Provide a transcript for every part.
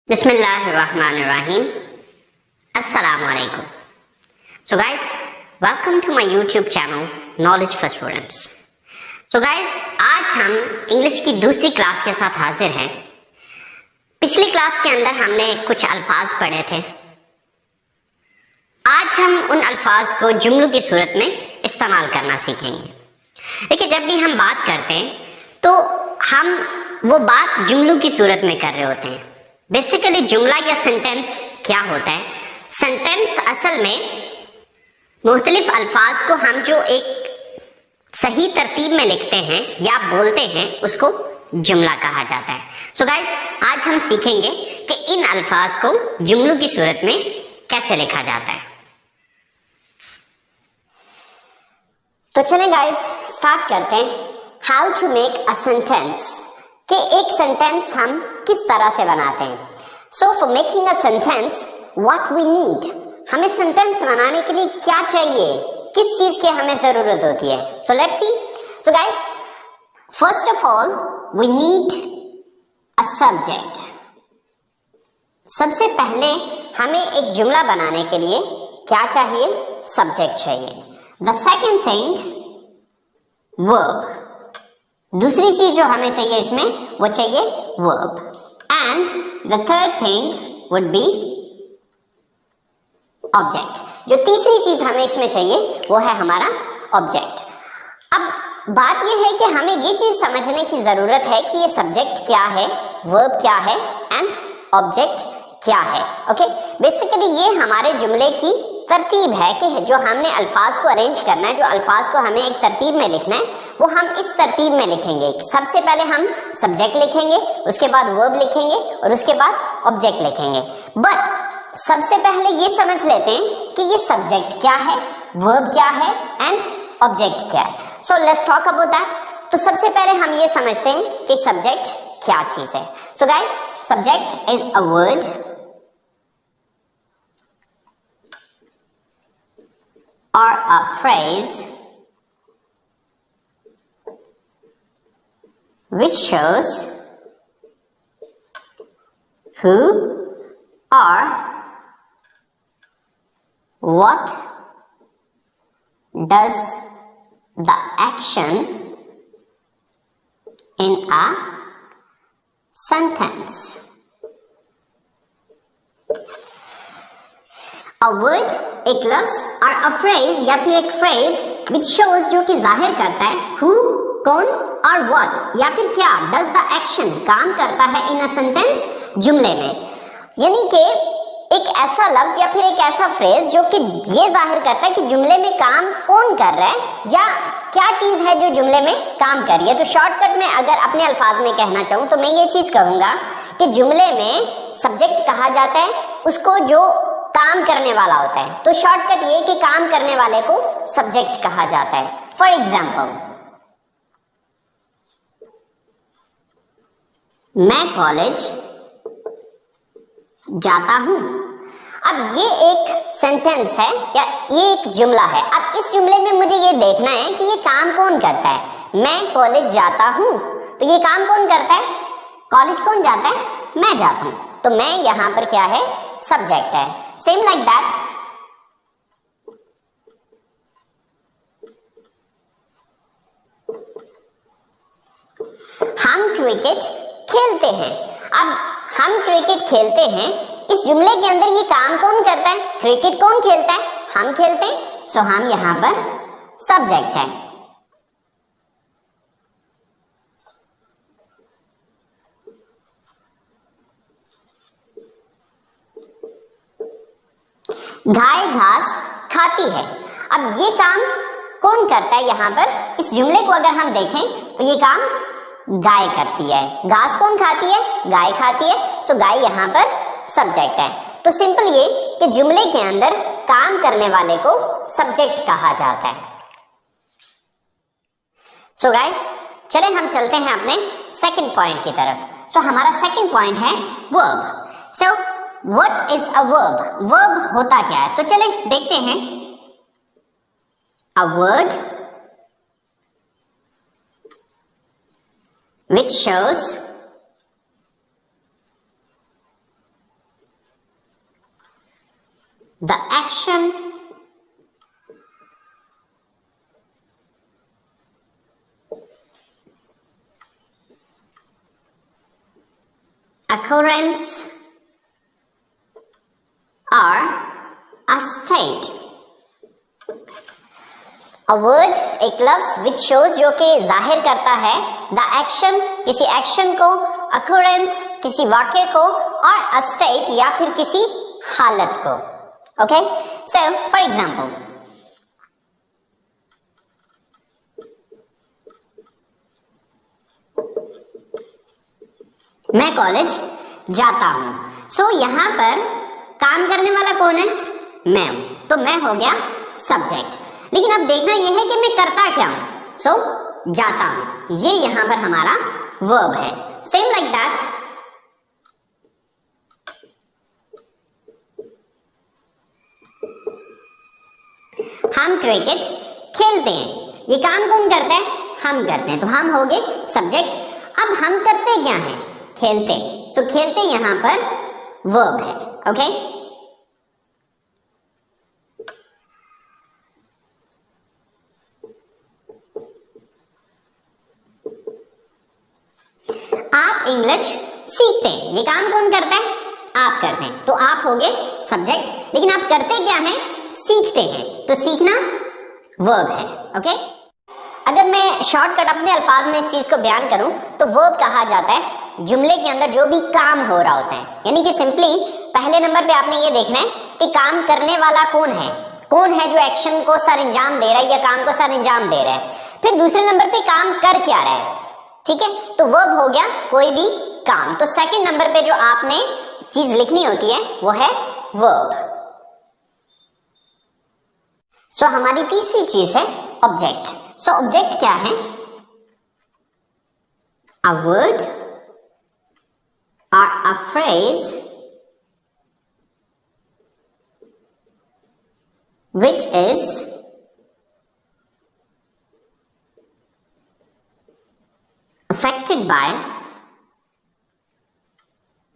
Bismillahirrahmanirrahim. Assalamu alaikum. So guys, welcome to my YouTube channel Knowledge for Students. So guys, आज हम English की दूसरी class के साथ हाजिर हैं। पिछली क्लास के अंदर हमने कुछ अल्फाज पढ़े थे। आज हम उन अल्फाज को जुमलों की सूरत में इस्तेमाल करना सीखेंगे। देखिए, जब भी हम बात करते हैं तो हम वो बात जुमलों की सूरत में कर रहे होते हैं। बेसिकली जुमला या सेंटेंस क्या होता है? सेंटेंस असल में मुख्तलिफ अल्फाज को हम जो एक सही तरतीब में लिखते हैं या बोलते हैं उसको जुमला कहा जाता है। सो गाइस, आज हम सीखेंगे कि इन अल्फाज को जुमलों की सूरत में कैसे लिखा जाता है। तो चलें गाइस, स्टार्ट करते हैं। How to make a sentence, कि एक सेंटेंस हम किस तरह से बनाते हैं। So for making a sentence what we need, हमें सेंटेंस बनाने के लिए क्या चाहिए, किस चीज की हमें जरूरत होती है। So let's see. So guys, first of all we need a subject. सबसे पहले हमें एक जुमला बनाने के लिए क्या चाहिए? सब्जेक्ट चाहिए। द सेकेंड थिंग वर्ब, दूसरी चीज जो हमें चाहिए इसमें वो चाहिए verb. And the third thing would be object. जो तीसरी चीज हमें इसमें चाहिए वो है हमारा ऑब्जेक्ट। अब बात यह है कि हमें ये चीज समझने की जरूरत है कि ये सब्जेक्ट क्या है, वर्ब क्या है एंड ऑब्जेक्ट क्या है। ओके, बेसिकली ये हमारे जुमले की तरतीब है कि जो हमने अल्फाज को अरेंज करना है, जो अल्फाज को हमें एक तरतीब में लिखना है वो हम इस तरतीब में लिखेंगे। सबसे पहले हम सब्जेक्ट लिखेंगे, उसके बाद वर्ब लिखेंगे और उसके बाद ऑब्जेक्ट लिखेंगे। बट सबसे पहले ये समझ लेते हैं कि ये सब्जेक्ट क्या है, वर्ब क्या है एंड ऑब्जेक्ट क्या है। So let's talk about that. तो सबसे पहले हम ये समझते हैं कि सब्जेक्ट क्या चीज है। So guys, subject is a word or a phrase which shows who or what does the action in a sentence. A word, एक लफ्ज, और a phrase या फिर एक phrase which shows, जो कि जाहिर करता है who, कौन, और what या फिर क्या does the action, काम करता है in a sentence, जुमले में। यानी कि एक ऐसा लफ्ज या फिर एक ऐसा फ्रेज जो कि ये जाहिर करता है कि जुमले में काम कौन कर रहा है या क्या चीज है जो जुमले में काम कर रही है। तो शॉर्टकट में अगर अपने अल्फाज में कहना चाहूं तो मैं ये चीज कहूंगा कि जुमले में सब्जेक्ट कहा जाता है उसको जो काम करने वाला होता है। तो शॉर्टकट ये कि काम करने वाले को सब्जेक्ट कहा जाता है। फॉर एग्जाम्पल, मैं कॉलेज जाता हूं। अब ये एक सेंटेंस है या ये एक जुमला है। अब इस जुमले में मुझे ये देखना है कि ये काम कौन करता है। मैं कॉलेज जाता हूं, तो ये काम कौन करता है? कॉलेज कौन जाता है? मैं जाता हूं। तो मैं यहां पर क्या है? सब्जेक्ट है। सेम लाइक दैट, हम क्रिकेट खेलते हैं। अब हम क्रिकेट खेलते हैं, इस जुमले के अंदर ये काम कौन करता है? क्रिकेट कौन खेलता है? हम खेलते हैं। सो हम यहां पर सब्जेक्ट है। गाय घास खाती है। अब ये काम कौन करता है? यहां पर इस जुमले को अगर हम देखें तो ये काम गाय करती है। घास कौन खाती है? गाय खाती है। सो गाय यहां पर सब्जेक्ट है। तो सिंपल ये कि जुमले के अंदर काम करने वाले को सब्जेक्ट कहा जाता है। सो गाइस, चले हम चलते हैं अपने सेकंड पॉइंट की तरफ। सो हमारा सेकंड पॉइंट है verb. So What is a verb? Verb होता क्या है? तो चले देखते हैं। A word which shows occurrence or a state. A word, एक लफ्ज which shows, जो कि जाहिर करता है the action, किसी एक्शन को, occurrence, किसी वाक्य को, और a state, या फिर किसी हालत को. Okay, so for example, मैं कॉलेज जाता हूं. सो यहां पर काम करने वाला कौन है? मैं हूं. तो मैं हो गया सब्जेक्ट. लेकिन अब देखना यह है कि मैं करता क्या हूं. सो जाता हूं, ये यहां पर हमारा वर्ब है. सेम लाइक दैट, हम क्रिकेट खेलते हैं. ये काम कौन करता है? हम करते हैं. तो हम हो गए सब्जेक्ट. अब हम करते क्या हैं? खेलते. सो खेलते यहां पर वर्ब है. ओके, आप इंग्लिश सीखते हैं. ये काम कौन करता है? आप करते हैं. तो आप हो गए सब्जेक्ट. लेकिन आप करते क्या हैं? सीखते हैं. तो सीखना वर्ब है. ओके, अगर मैं शॉर्टकट अपने अल्फाज में इस चीज को बयान करूं तो वर्ब कहा जाता है जुमले के अंदर जो भी काम हो रहा होता है. यानी कि सिंपली पहले नंबर पे आपने ये देखना है कि काम करने वाला कौन है. कौन है जो एक्शन को सर अंजाम दे रहा है या काम को सर अंजाम दे रहा है. फिर दूसरे नंबर पे काम कर क्या रहा है. ठीक है, तो वर्ब हो गया कोई भी काम. तो सेकंड नंबर पे जो आपने चीज लिखनी होती है वो है वर्ब. सो हमारी तीसरी चीज है ऑब्जेक्ट. सो ऑब्जेक्ट क्या है? A word or a phrase which is affected by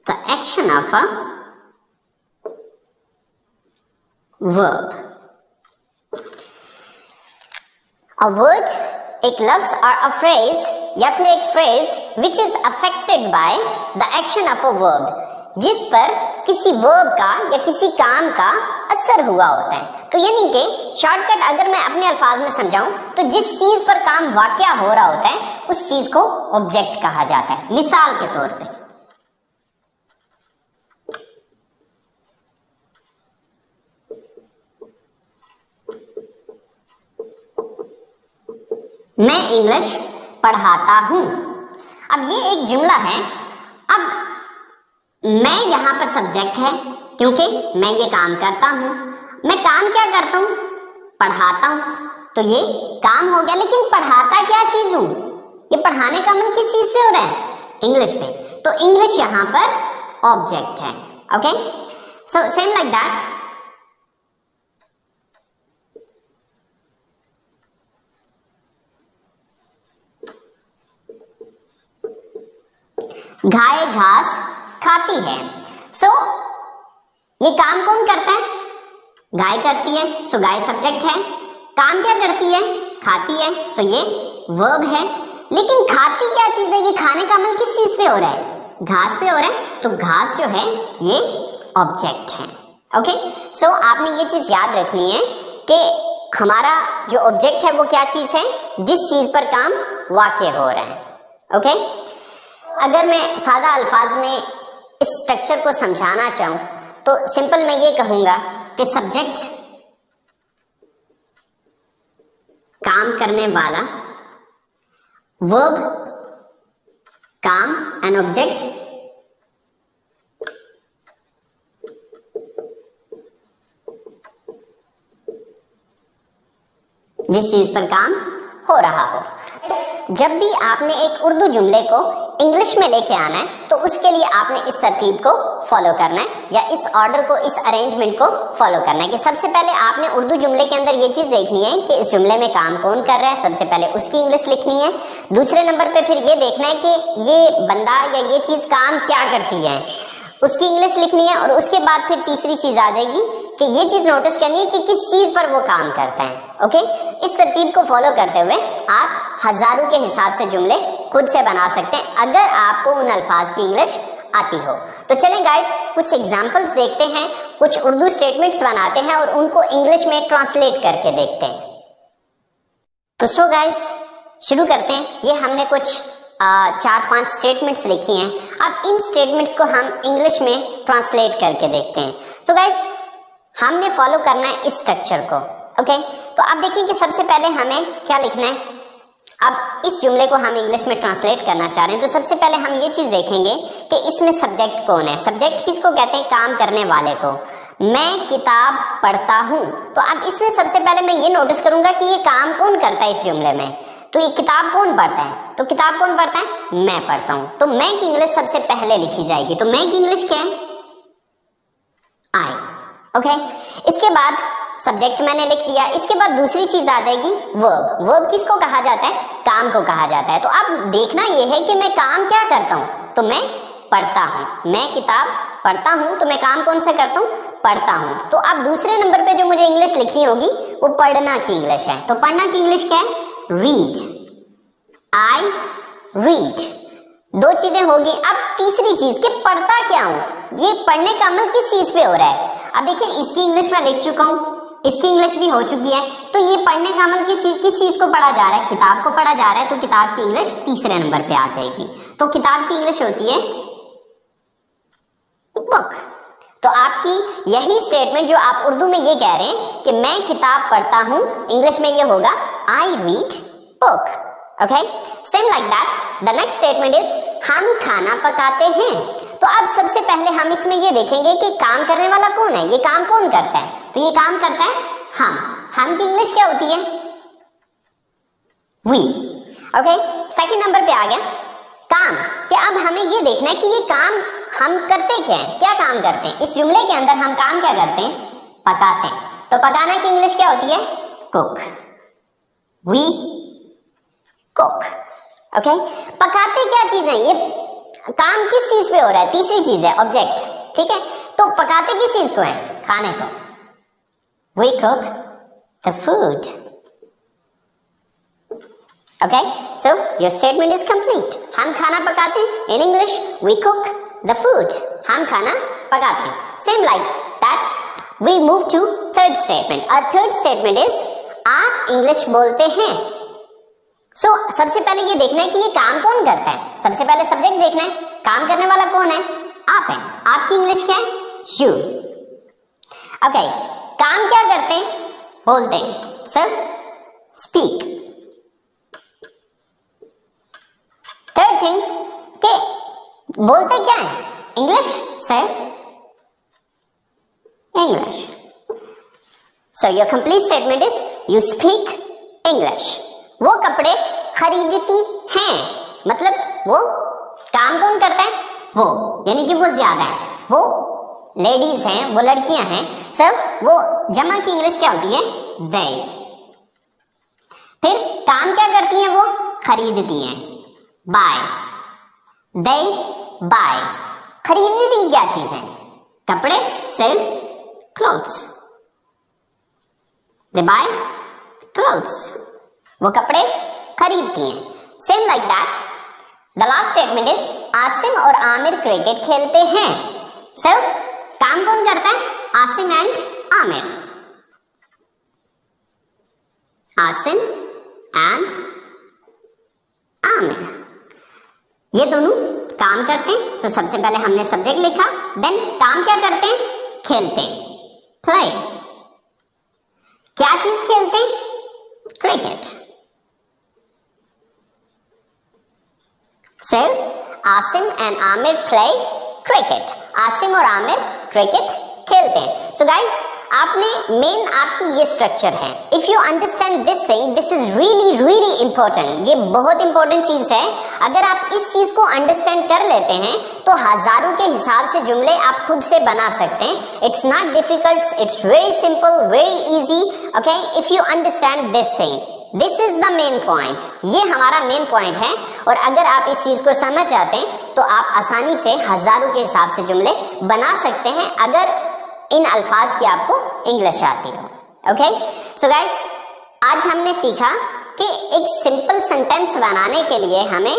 the action of a verb. A word, एक लफ्ज, और a phrase, या फिर एक phrase which is affected by the action of a verb, जिस पर किसी वर्ब का या किसी काम का असर हुआ होता है. तो यानी कि शॉर्टकट अगर मैं अपने अल्फाज में समझाऊं तो जिस चीज पर काम वाकया हो रहा होता है उस चीज को ऑब्जेक्ट कहा जाता है. मिसाल के तौर पे मैं इंग्लिश पढ़ाता हूं. अब ये एक जुमला है. अब मैं यहां पर सब्जेक्ट है क्योंकि मैं ये काम करता हूं. मैं काम क्या करता हूं? पढ़ाता हूं. तो ये काम हो गया. लेकिन पढ़ाता क्या चीज हूं? ये पढ़ाने का मन किस चीज पे हो रहा है? इंग्लिश पे. तो इंग्लिश यहां पर ऑब्जेक्ट है. Okay, so same like that, गाय घास खाती है. सो ये काम कौन करता है? गाय करती है. सो गाय सब्जेक्ट है. काम क्या करती है? खाती है. सो ये वर्ब है. लेकिन खाती क्या चीज है? ये खाने का अमल किस चीज पे हो रहा है? घास पे हो रहा है. तो घास जो है ये ऑब्जेक्ट है. ओके, सो आपने ये चीज याद रखनी है कि हमारा जो ऑब्जेक्ट है वो क्या चीज है? जिस चीज पर काम वाक़या हो रहा है. ओके, अगर मैं सादा अल्फाज में इस स्ट्रक्चर को समझाना चाहूं तो सिंपल मैं ये कहूंगा कि सब्जेक्ट काम करने वाला, वर्ब काम, एंड ऑब्जेक्ट जिस चीज पर काम हो रहा हो. जब भी आपने एक उर्दू जुमले को इंग्लिश में लेके आना है तो उसके लिए आपने इस तरतीब को फॉलो करना है, या इस ऑर्डर को, इस अरेंजमेंट को फॉलो करना है कि सबसे पहले आपने उर्दू जुमले के अंदर ये चीज देखनी है कि इस जुमले में काम कौन कर रहा है. सबसे पहले उसकी इंग्लिश लिखनी है. दूसरे नंबर पे फिर ये देखना है कि ये बंदा या ये चीज काम क्या करती है, उसकी इंग्लिश लिखनी है. और उसके बाद फिर तीसरी चीज आ जाएगी कि ये चीज नोटिस करनी है कि किस चीज पर वो काम करता है. ओके, इस तरतीब को फॉलो करते हुए आप हजारों के हिसाब से जुमले खुद से बना सकते हैं अगर आपको उन अल्फाज की इंग्लिश आती हो। तो चलें गाइस, कुछ एग्जांपल्स देखते हैं, कुछ उर्दू स्टेटमेंट्स बनाते हैं और उनको इंग्लिश में ट्रांसलेट करके देखते हैं। तो सो गाइस शुरू करते हैं। ये हमने कुछ 4-5 स्टेटमेंट्स लिखी हैं। अब इन स्टेटमेंट्स को हम इंग्लिश में ट्रांसलेट करके देखते हैं। तो गाइस हमने फॉलो करना है इस स्ट्रक्चर को। ओके, तो आप देखिए कि सबसे पहले हमें क्या लिखना है। अब इस जुमले को हम इंग्लिश में ट्रांसलेट करना चाह रहे हैं, तो सबसे पहले हम ये चीज देखेंगे कि इसमें सब्जेक्ट कौन है। सब्जेक्ट किसको कहते हैं? काम करने वाले को। मैं किताब पढ़ता हूं, तो अब इसमें सबसे पहले मैं ये नोटिस करूंगा कि ये काम कौन करता है इस जुमले में। तो ये किताब कौन पढ़ता है? तो किताब कौन पढ़ता है? मैं पढ़ता हूं। तो मैं की इंग्लिश सबसे पहले लिखी जाएगी। तो मैं की इंग्लिश क्या है? आई। ओके, इसके बाद सब्जेक्ट मैंने लिख दिया। इसके बाद दूसरी चीज आ जाएगी वर्ब। वर्ब किसको कहा जाता है? काम को कहा जाता है। तो अब देखना यह है कि मैं काम क्या करता हूं। तो मैं पढ़ता हूं। मैं किताब पढ़ता हूं, तो मैं काम कौन सा करता हूं? पढ़ता हूं। तो अब दूसरे नंबर पे जो मुझे इंग्लिश लिखनी होगी वो पढ़ना की इंग्लिश है। तो पढ़ना की इंग्लिश क्या है? रीड। I read. दो चीजें होगी। अब तीसरी चीज कि पढ़ता क्या हूं, ये पढ़ने का अमल किस चीज पे हो रहा है। अब देखिए इसकी इंग्लिश में लिख चुका हूं, इसकी इंग्लिश भी हो चुकी है। तो ये पढ़ने का अमल किस चीज को पढ़ा जा रहा है? किताब को पढ़ा जा रहा है। तो किताब की इंग्लिश तीसरे नंबर पे आ जाएगी। तो किताब की इंग्लिश होती है बुक। तो आपकी यही स्टेटमेंट जो आप उर्दू में ये कह रहे हैं कि मैं किताब पढ़ता हूं, इंग्लिश में ये होगा I read book. Okay, same like that the next statement is हम खाना पकाते हैं। तो अब सबसे पहले हम इसमें ये देखेंगे कि काम करने वाला कौन है, ये काम कौन करता है। तो ये काम करता है हम की इंग्लिश क्या होती है? वी। ओके, सेकंड नंबर पे आ गया काम। कि अब हमें ये देखना है कि ये काम हम करते क्या है, क्या काम करते हैं। इस जुमले के अंदर हम काम क्या करते हैं? पकाते हैं। तो पकाना की इंग्लिश क्या होती है? कुक। We cook. ओके, पकाते क्या चीज है? ये काम किस चीज पे हो रहा है? तीसरी चीज है ऑब्जेक्ट। ठीक है, तो पकाते किस चीज को है? खाने को। We cook the food. Okay, so your statement is complete. हम खाना पकाते हैं, in English we cook the food. हम खाना पकाते हैं। Same like that we move to third statement. और थर्ड स्टेटमेंट इज आप इंग्लिश बोलते हैं। सो सबसे पहले ये देखना है कि ये काम कौन करता है। सबसे पहले सब्जेक्ट देखना है, काम करने वाला कौन है? आप है। आपकी इंग्लिश क्या है? यू। ओके, काम क्या करते हैं? बोलते हैं। Sir speak. थर्ड थिंग के बोलते क्या है? English. Sir English. So your complete statement is you speak English. वो कपड़े खरीदती हैं, मतलब वो काम कौन करता है? वो, यानी कि वो ज्यादा है, वो लेडीज हैं, वो लड़कियां हैं। सब वो जमा की इंग्लिश क्या होती है? they। फिर काम क्या करती हैं? वो खरीदती हैं, buy। they buy। खरीदती क्या चीज है? कपड़े। sell clothes। they buy clothes। वो कपड़े खरीदती हैं। Same like that the last statement is Asim और आमिर क्रिकेट खेलते हैं। सो काम कौन करता है? आसिम एंड आमिर। आसिम एंड आमिर, ये दोनों काम करते हैं। तो सबसे पहले हमने सब्जेक्ट लिखा, देन काम क्या करते हैं? खेलते हैं, प्ले। क्या चीज खेलते हैं? Cricket. So, Asim and Aamir play cricket. Asim और आमिर क्रिकेट खेलते हैं। सो गाइस, आपने मेन आपकी ये स्ट्रक्चर है। If you understand this thing, this is really really important. ये बहुत इंपॉर्टेंट चीज है। अगर आप इस चीज को अंडरस्टैंड कर लेते हैं तो हजारों के हिसाब से जुमले आप खुद से बना सकते हैं। It's not difficult, it's very simple, very easy. Okay, if you understand this thing, this is the main point. ये हमारा मेन पॉइंट है। और अगर आप इस चीज को समझ जाते हैं तो आप आसानी से हजारों के हिसाब से जुमले बना सकते हैं, अगर इन अल्फाज की आपको इंग्लिश आती हो। ओके, सो गाइस, आज हमने सीखा कि एक सिंपल सेंटेंस बनाने के लिए हमें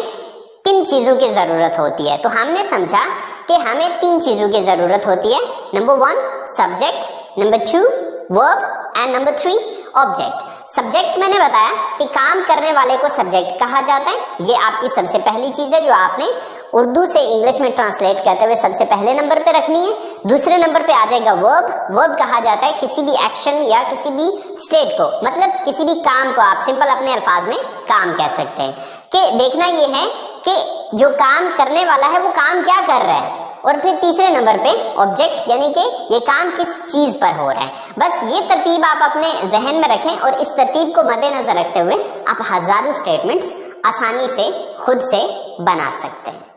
किन चीजों की जरूरत होती है। तो हमने समझा कि हमें 3 चीजों की जरूरत होती है। Number 1 subject, number 2 verb and number 3 object. Subject मैंने बताया कि काम करने वाले को सब्जेक्ट कहा जाता है। ये आपकी सबसे पहली चीज है जो आपने उर्दू से इंग्लिश में ट्रांसलेट करते हुए सबसे पहले नंबर पे रखनी है। दूसरे नंबर पे आ जाएगा वर्ब। वर्ब कहा जाता है किसी भी एक्शन या किसी भी स्टेट को, मतलब किसी भी काम को आप सिंपल अपने अल्फाज में काम कह सकते हैं। कि देखना ये है कि जो काम करने वाला है वो काम क्या कर रहा है। और फिर तीसरे नंबर पे ऑब्जेक्ट, यानी कि ये काम किस चीज पर हो रहा है। बस ये तरतीब आप अपने जहन में रखें और इस तरतीब को मद्देनजर रखते हुए आप हजारों स्टेटमेंट्स आसानी से खुद से बना सकते हैं।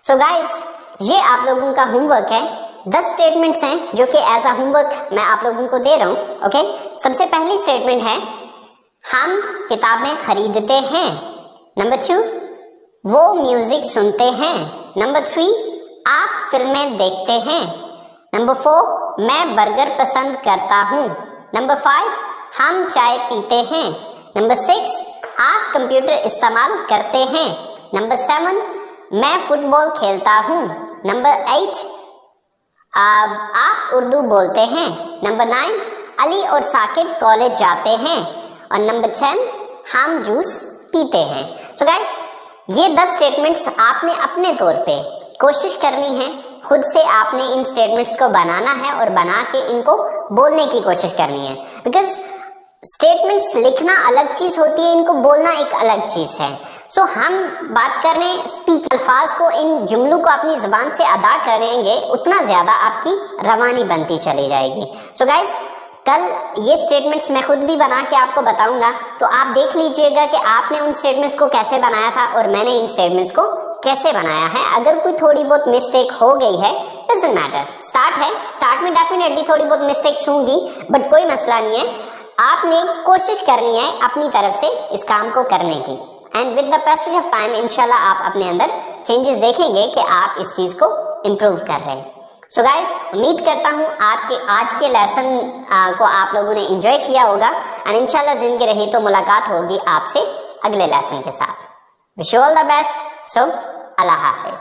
सो गाइस, ये आप लोगों का होमवर्क है। 10 स्टेटमेंट्स हैं जो कि एज अ होमवर्क मैं आप लोगों को दे रहा हूं। ओके, सबसे पहली स्टेटमेंट है हम किताबें खरीदते हैं। नंबर 2 वो म्यूजिक सुनते हैं। नंबर 3 आप फिल्में देखते हैं। नंबर 4 मैं बर्गर पसंद करता हूँ। नंबर 5 हम चाय पीते हैं। नंबर 6 आप कंप्यूटर इस्तेमाल करते हैं। नंबर 7 मैं फुटबॉल खेलता हूँ। नंबर 8 आप उर्दू बोलते हैं। नंबर 9 अली और साकिब कॉलेज जाते हैं। और नंबर 10 हम जूस पीते हैं। सो गाइस, ये 10 स्टेटमेंट्स आपने अपने तौर पे कोशिश करनी है। खुद से आपने इन स्टेटमेंट्स को बनाना है और बना के इनको बोलने की कोशिश करनी है। बिकॉज स्टेटमेंट्स लिखना अलग चीज होती है, इनको बोलना एक अलग चीज है। सो हम बात कर रहे हैं स्पीच, अल्फाज को, इन जुमलों को अपनी जुबान से अदा करेंगे उतना ज्यादा आपकी रवानी बनती चली जाएगी। सो गाइस, कल ये स्टेटमेंट्स मैं खुद भी बना के आपको बताऊंगा, तो आप देख लीजिएगा कि आपने उन स्टेटमेंट्स को कैसे बनाया था और मैंने इन स्टेटमेंट्स को कैसे बनाया है। अगर कोई थोड़ी बहुत मिस्टेक हो गई है, डजंट मैटर, स्टार्ट है, स्टार्ट में डेफिनेटली थोड़ी बहुत मिस्टेक्स होंगी, बट कोई मसला नहीं है। आपने कोशिश करनी है अपनी तरफ से इस काम को करने की, and with the passage of time इंशाल्लाह आप अपने अंदर चेंजेस देखेंगे कि आप इस चीज को इम्प्रूव कर रहे हैं। सो गाइस, उम्मीद करता हूँ आपके आज के लेसन को आप लोगों ने एंजॉय किया होगा, एंड इंशाल्लाह जिंदगी रही तो मुलाकात होगी आपसे अगले लेसन के साथ। Wish you all the best. So Allah Hafiz.